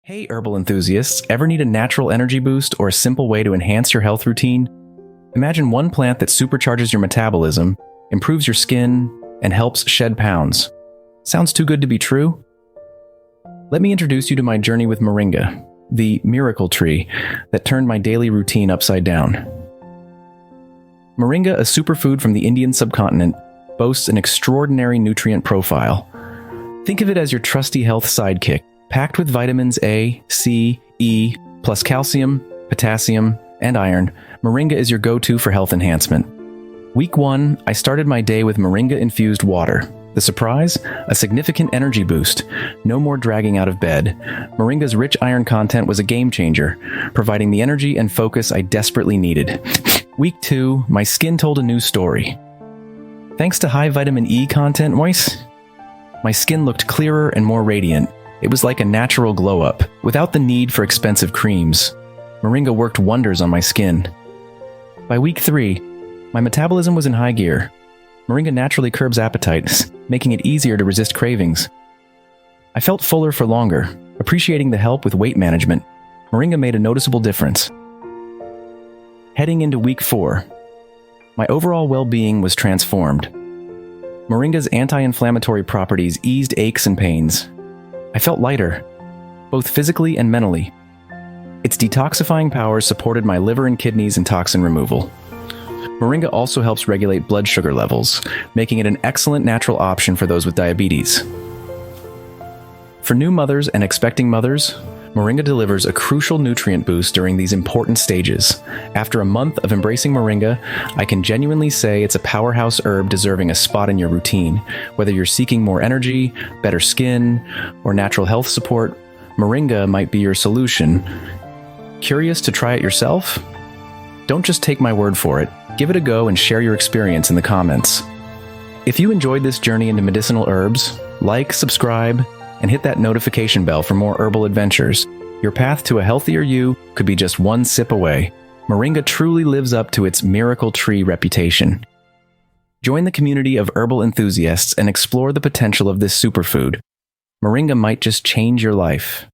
Hey herbal enthusiasts, ever need a natural energy boost or a simple way to enhance your health routine? Imagine one plant that supercharges your metabolism, improves your skin, and helps shed pounds. Sounds too good to be true? Let me introduce you to my journey with Moringa, the miracle tree that turned my daily routine upside down. Moringa, a superfood from the Indian subcontinent, boasts an extraordinary nutrient profile. Think of it as your trusty health sidekick, packed with vitamins A, C, E, plus calcium, potassium, and iron. Moringa is your go-to for health enhancement. Week 1, I started my day with Moringa-infused water. The surprise? A significant energy boost. No more dragging out of bed. Moringa's rich iron content was a game changer, providing the energy and focus I desperately needed. Week 2, my skin told a new story. Thanks to high vitamin E content, my skin looked clearer and more radiant. It was like a natural glow-up, without the need for expensive creams. Moringa worked wonders on my skin. By week 3, my metabolism was in high gear. Moringa naturally curbs appetite, making it easier to resist cravings. I felt fuller for longer, appreciating the help with weight management. Moringa made a noticeable difference. Heading into week 4, my overall well-being was transformed. Moringa's anti-inflammatory properties eased aches and pains. I felt lighter, both physically and mentally. Its detoxifying powers supported my liver and kidneys in toxin removal. Moringa also helps regulate blood sugar levels, making it an excellent natural option for those with diabetes. For new mothers and expecting mothers, Moringa delivers a crucial nutrient boost during these important stages. After a month of embracing Moringa, I can genuinely say it's a powerhouse herb deserving a spot in your routine. Whether you're seeking more energy, better skin, or natural health support, Moringa might be your solution. Curious to try it yourself? Don't just take my word for it. Give it a go and share your experience in the comments. If you enjoyed this journey into medicinal herbs, like, subscribe, and hit that notification bell for more herbal adventures. Your path to a healthier you could be just one sip away. Moringa truly lives up to its miracle tree reputation. Join the community of herbal enthusiasts and explore the potential of this superfood. Moringa might just change your life.